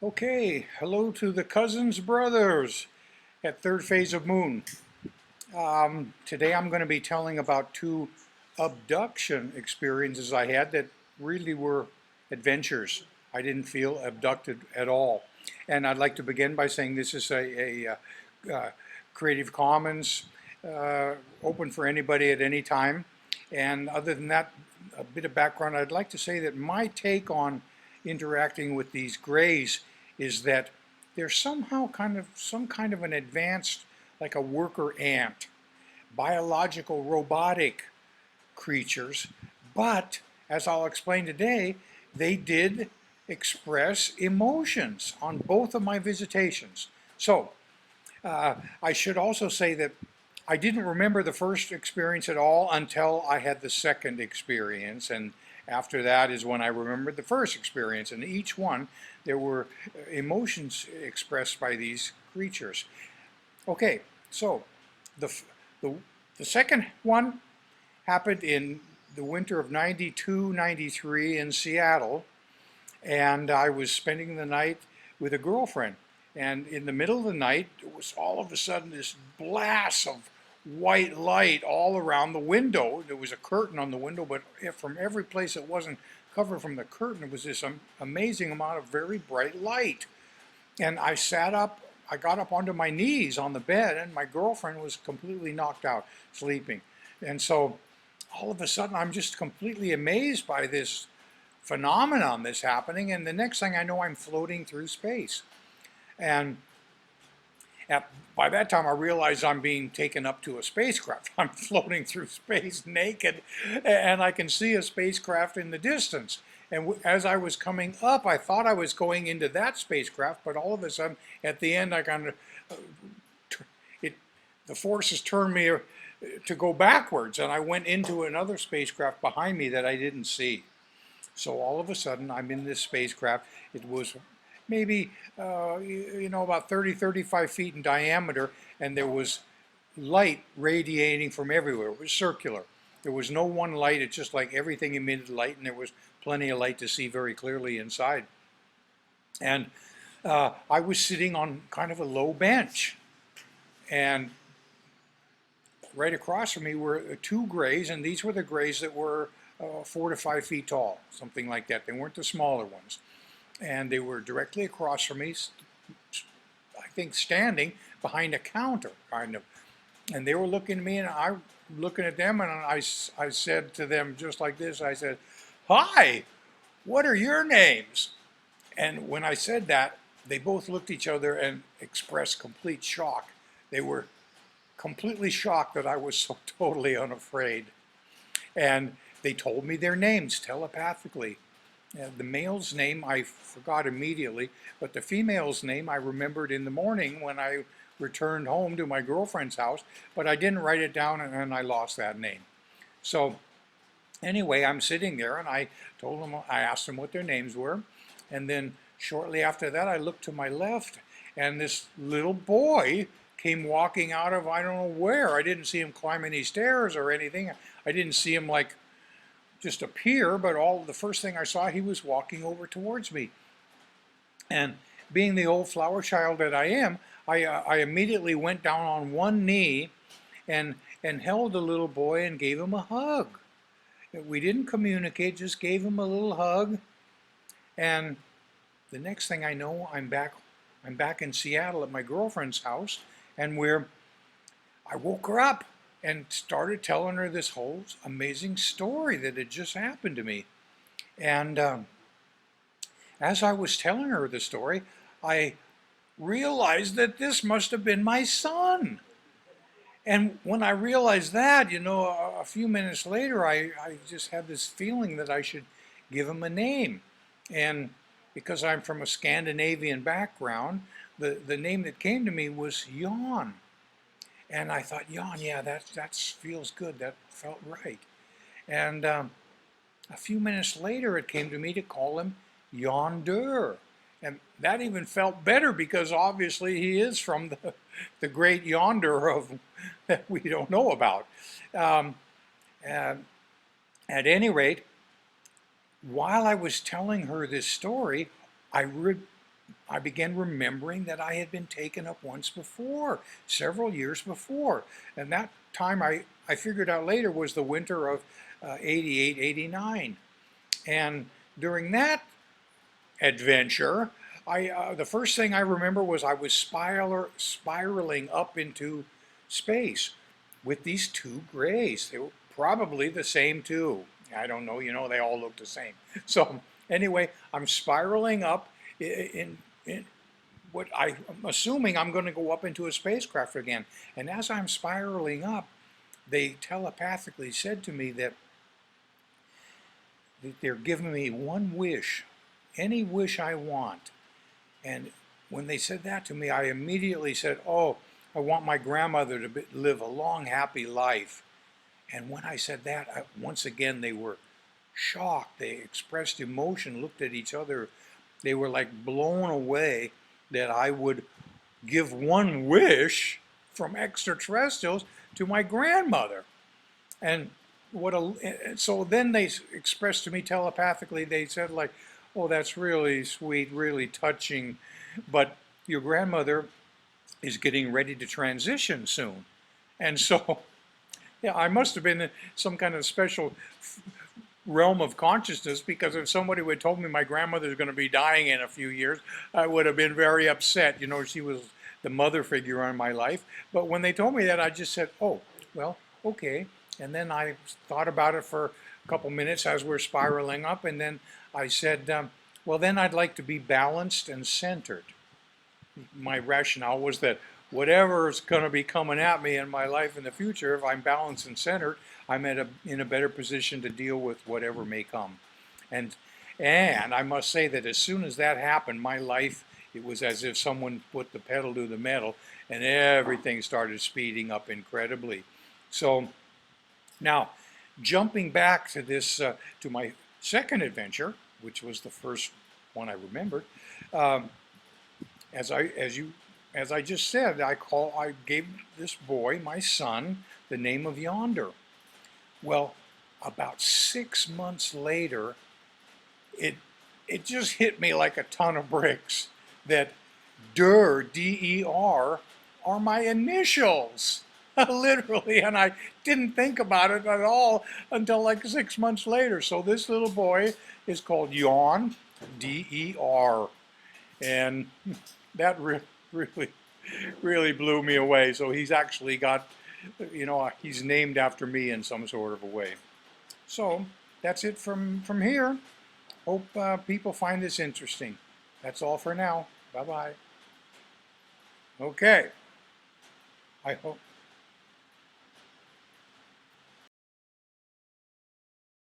Okay, hello to the cousins brothers at third phase of moon. Today I'm going to be telling about two abduction experiences I had that really were adventures. I didn't feel abducted at all. And I'd like to begin by saying this is a Creative Commons, open for anybody at any time. And other than that, a bit of background, I'd like to say that my take on interacting with these grays is that they're somehow some kind of an advanced, like a worker ant, biological robotic creatures, but as I'll explain today, they did express emotions on both of my visitations. So I should also say that I didn't remember the first experience at all until I had the second experience, and after that is when I remembered the first experience. And each one, there were emotions expressed by these creatures. Okay, so the, the, the second one happened in the winter of 92, 93 in Seattle, and I was spending the night with a girlfriend. And in the middle of the night, it was all of a sudden this blast of white light all around the window. There was a curtain on the window, but from every place it wasn't covered from the curtain, it was this amazing amount of very bright light. And I sat up, I got up onto my knees on the bed, and my girlfriend was completely knocked out, sleeping. And so all of a sudden, I'm just completely amazed by this phenomenon that's happening. And the next thing I know, I'm floating through space. And by that time, I realize I'm being taken up to a spacecraft. I'm floating through space naked, and I can see a spacecraft in the distance. And as I was coming up, I thought I was going into that spacecraft, but all of a sudden, at the end, I kind of, the forces turned me to go backwards, and I went into another spacecraft behind me that I didn't see. So all of a sudden, I'm in this spacecraft. It was maybe, about 30, 35 feet in diameter, and there was light radiating from everywhere. It was circular. There was no one light. It's just like everything emitted light, and there was plenty of light to see very clearly inside. And I was sitting on kind of a low bench, and right across from me were two grays, and these were the grays that were 4 to 5 feet tall, something like that. They weren't the smaller ones. And they were directly across from me, I think standing behind a counter, kind of. And they were looking at me, and I looking at them, and I said to them just like this, I said, "Hi, what are your names?" And when I said that, they both looked at each other and expressed complete shock. They were completely shocked that I was so totally unafraid. And they told me their names telepathically. The male's name I forgot immediately, but the female's name I remembered in the morning when I returned home to my girlfriend's house, but I didn't write it down, and I lost that name. So anyway, I'm sitting there, and I asked them what their names were, and then shortly after that I looked to my left, and this little boy came walking out of I don't know where. I didn't see him climb any stairs or anything. I didn't see him like just appear, but the first thing I saw, he was walking over towards me. And being the old flower child that I am, I immediately went down on one knee and held the little boy and gave him a hug. We didn't communicate, just gave him a little hug. And the next thing I know, I'm back in Seattle at my girlfriend's house, and I woke her up and started telling her this whole amazing story that had just happened to me. And as I was telling her the story, I realized that this must have been my son. And when I realized that, a few minutes later, I just had this feeling that I should give him a name. And because I'm from a Scandinavian background, the name that came to me was Jan. And I thought, Jan, yeah, that feels good. That felt right. And a few minutes later, it came to me to call him Yonder. And that even felt better because obviously he is from the great yonder of that we don't know about. And at any rate, while I was telling her this story, I I began remembering that I had been taken up once before, several years before. And that time I figured out later was the winter of 88, 89. And during that adventure, the first thing I remember was I was spiraling up into space with these two grays. They were probably the same two. I don't know, they all look the same. So anyway, I'm spiraling up in what I'm assuming I'm going to go up into a spacecraft again. And as I'm spiraling up, they telepathically said to me that they're giving me one wish, any wish I want. And when they said that to me, I immediately said, oh, I want my grandmother to live a long, happy life. And when I said that, once again, they were shocked. They expressed emotion, looked at each other. They were like blown away that I would give one wish from extraterrestrials to my grandmother. And so then they expressed to me telepathically, they said like, oh, that's really sweet, really touching, but your grandmother is getting ready to transition soon. And so, yeah, I must have been in some kind of special realm of consciousness, because if somebody would have told me my grandmother's going to be dying in a few years, I would have been very upset. She was the mother figure in my life. But when they told me that, I just said, oh, well, okay. And then I thought about it for a couple minutes as we're spiraling up. And then I said, well, then I'd like to be balanced and centered. My rationale was that whatever's going to be coming at me in my life in the future, if I'm balanced and centered, I'm in a better position to deal with whatever may come. And I must say that as soon as that happened, my life, it was as if someone put the pedal to the metal and everything started speeding up incredibly. So now, jumping back to to my second adventure, which was the first one I remembered, as I just said, I gave this boy, my son, the name of Yonder. Well, about 6 months later, it just hit me like a ton of bricks that DER, D-E-R, are my initials. Literally, and I didn't think about it at all until like 6 months later. So this little boy is called Yawn, D-E-R, and that really, really blew me away. So he's actually got, he's named after me in some sort of a way. So that's it from here. Hope people find this interesting. That's all for now. Bye-bye. Okay. I hope.